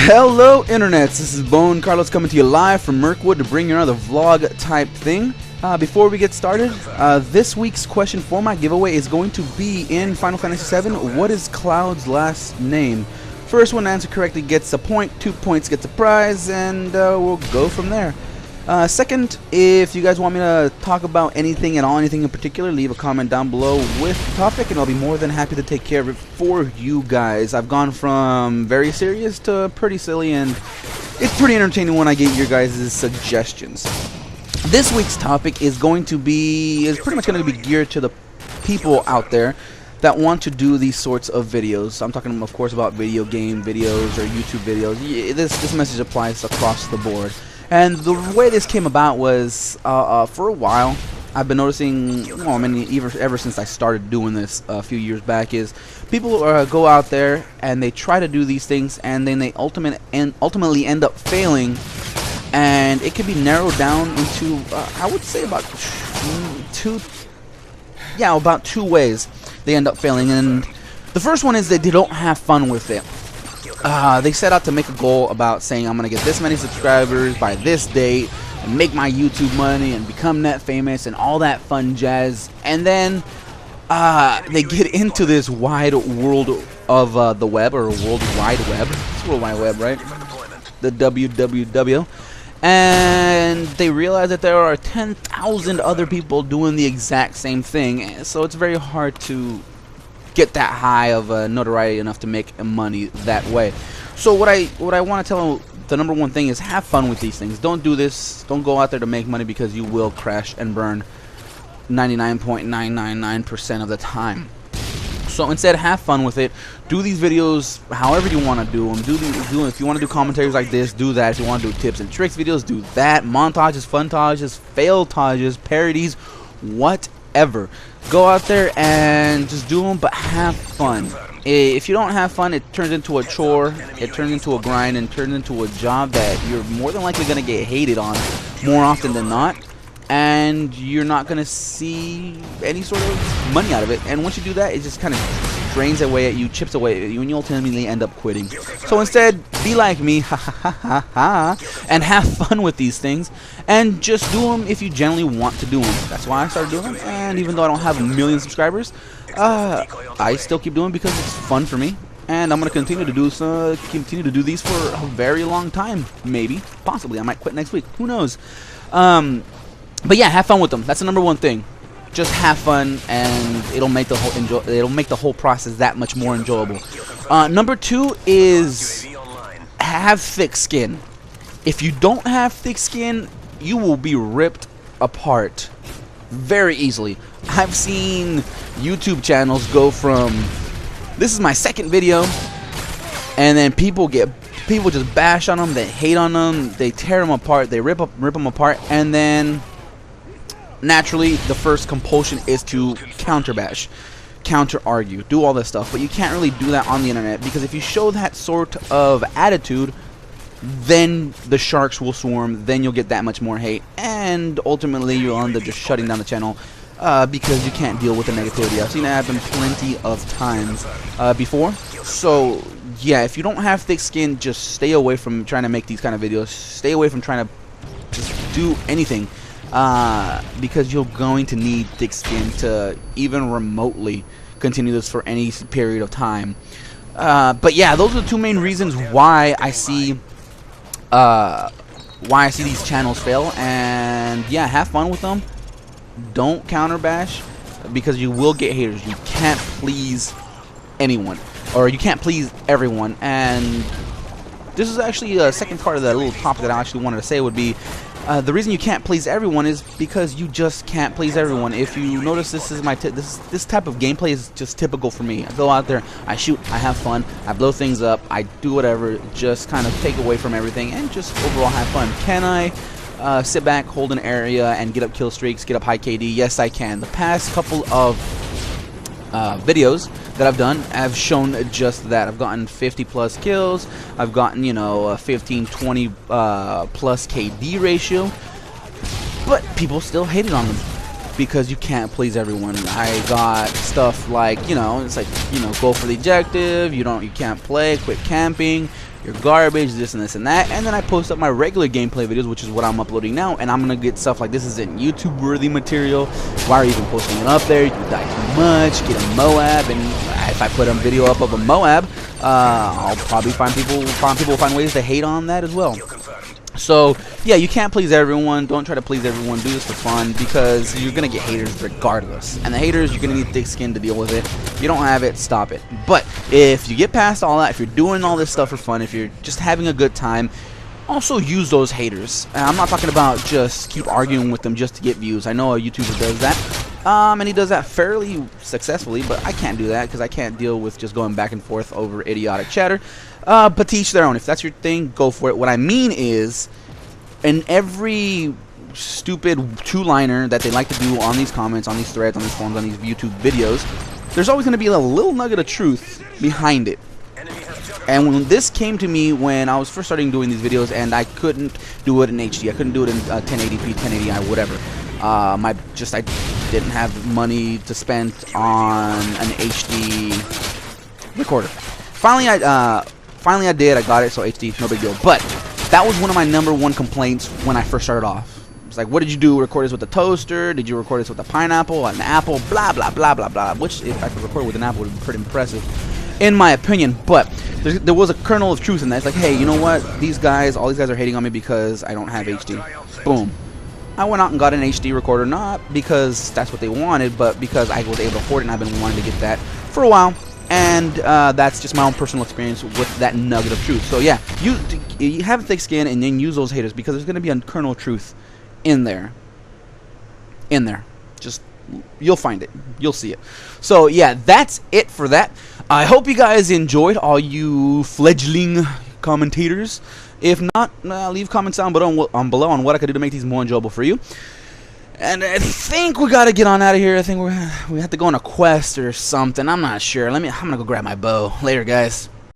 Hello internets, this is Bone Carlos coming to you live from Mirkwood to bring you another vlog type thing. Before we get started, this week's question format giveaway is going to be in Final Fantasy VII. What is Cloud's last name? First one to answer correctly gets a point, 2 points gets a prize, and we'll go from there. Second, if you guys want me to talk about anything at all, anything in particular, leave a comment down below with the topic and I'll be more than happy to take care of it for you guys. I've gone from very serious to pretty silly, and it's pretty entertaining when I get your guys' suggestions. This week's topic is pretty much going to be geared to the people out there that want to do these sorts of videos. I'm talking, of course, about video game videos or YouTube videos. This message applies across the board. And the way this came about was, for a while, I've been noticing, well, I mean, ever since I started doing this a few years back, is people go out there and they try to do these things, and then they ultimately end up failing, and it can be narrowed down into, I would say about two ways they end up failing. And the first one is that they don't have fun with it. They set out to make a goal about saying, I'm going to get this many subscribers by this date and make my YouTube money and become net famous and all that fun jazz. And then they get into this wide world of the web, or World Wide Web. It's World Wide Web, right? The WWW. And they realize that there are 10,000 other people doing the exact same thing. So it's very hard to get that high of notoriety enough to make money that way. So what I want to tell them, the number one thing is have fun with these things. Don't do this. Don't go out there to make money, because you will crash and burn 99.999% of the time. So instead, have fun with it. Do these videos however you want to do them. If you want to do commentaries like this, do that. If you want to do tips and tricks videos, do that. Montages, funtages, fail-tages, parodies, whatever. Go out there and just do them, but have fun. If you don't have fun, it turns into a chore, it turns into a grind, and turns into a job that you're more than likely going to get hated on more often than not, and you're not going to see any sort of money out of it. And once you do that, it just kind of drains away at you, chips away at you, and you ultimately end up quitting. So instead, be like me, and have fun with these things, and just do them if you genuinely want to do them. That's why I started doing them, and even though I don't have a million subscribers, I still keep doing them because it's fun for me, and I'm gonna continue to do these for a very long time. Maybe, possibly, I might quit next week. Who knows? But yeah, have fun with them. That's the number one thing. Just have fun, and it'll make the whole process that much more enjoyable. Number two is have thick skin. If you don't have thick skin, you will be ripped apart very easily. I've seen YouTube channels go from, this is my second video, and then people just bash on them, they hate on them, they tear them apart, they rip them apart, and then naturally the first compulsion is to counter bash, counter argue, do all this stuff. But you can't really do that on the internet, because if you show that sort of attitude, then the sharks will swarm, then you'll get that much more hate, and ultimately you'll end up just shutting down the channel because you can't deal with the negativity. I've seen that happen plenty of times before. So yeah, if you don't have thick skin, just stay away from trying to make these kind of videos. Stay away from trying to just do anything, because you're going to need thick skin to even remotely continue this for any period of time. But yeah, those are the two main reasons why I see these channels fail. And yeah, have fun with them. Don't counter bash, because you will get haters. You can't please anyone, or you can't please everyone. And this is actually a second part of the little topic that I actually wanted to say would be, the reason you can't please everyone is because you just can't please everyone. If you notice, this is this type of gameplay is just typical for me. I go out there, I shoot, I have fun, I blow things up, I do whatever, just kind of take away from everything and just overall have fun. Can I sit back, hold an area, and get up kill streaks, get up high KD? Yes, I can. The past couple of videos that I've done have shown just that. I've gotten 50 plus kills, I've gotten, you know, a 15-20 plus KD ratio, but people still hated on them because you can't please everyone. I got stuff like, you know, it's like, you know, go for the objective, you can't play, quit camping, you're garbage, this and this and that. And then I post up my regular gameplay videos, which is what I'm uploading now, and I'm gonna get stuff like this isn't YouTube worthy material. Why are you even posting it up there? You die too much, get a Moab. And if I put a video up of a Moab, I'll probably find ways to hate on that as well. So yeah, you can't please everyone. Don't try to please everyone. Do this for fun, because you're gonna get haters regardless, and the haters, you're gonna need thick skin to deal with it. If you don't have it, stop it. But if you get past all that, if you're doing all this stuff for fun, if you're just having a good time, also use those haters. And I'm not talking about just keep arguing with them just to get views. I know a YouTuber does that, and he does that fairly successfully, but I can't do that because I can't deal with just going back and forth over idiotic chatter. But to each their own. If that's your thing, go for it. What I mean is, in every stupid two-liner that they like to do on these comments, on these threads, on these forums, on these YouTube videos, there's always going to be a little nugget of truth behind it. And when this came to me when I was first starting doing these videos, and I couldn't do it in HD, I couldn't do it in 1080p, 1080i, whatever. I didn't have money to spend on an HD recorder. Finally I did. I got it, so HD, no big deal. But that was one of my #1 complaints when I first started off. It's like, what did you do? Record this with a toaster? Did you record this with a pineapple, an apple? Blah blah blah blah blah. Which, if I could record with an apple, would be pretty impressive, in my opinion. But there was a kernel of truth in that. It's like, hey, you know what? All these guys are hating on me because I don't have HD. Boom. I went out and got an HD recorder, not because that's what they wanted, but because I was able to afford it, and I've been wanting to get that for a while. And that's just my own personal experience with that nugget of truth. So yeah, you have thick skin, and then use those haters, because there's going to be a kernel of truth in there. Just, you'll find it. You'll see it. So yeah, that's it for that. I hope you guys enjoyed, all you fledgling commentators. If not, leave comments down below on what I could do to make these more enjoyable for you. And I think we gotta get on out of here. I think we have to go on a quest or something. I'm not sure. I'm gonna go grab my bow. Later, guys.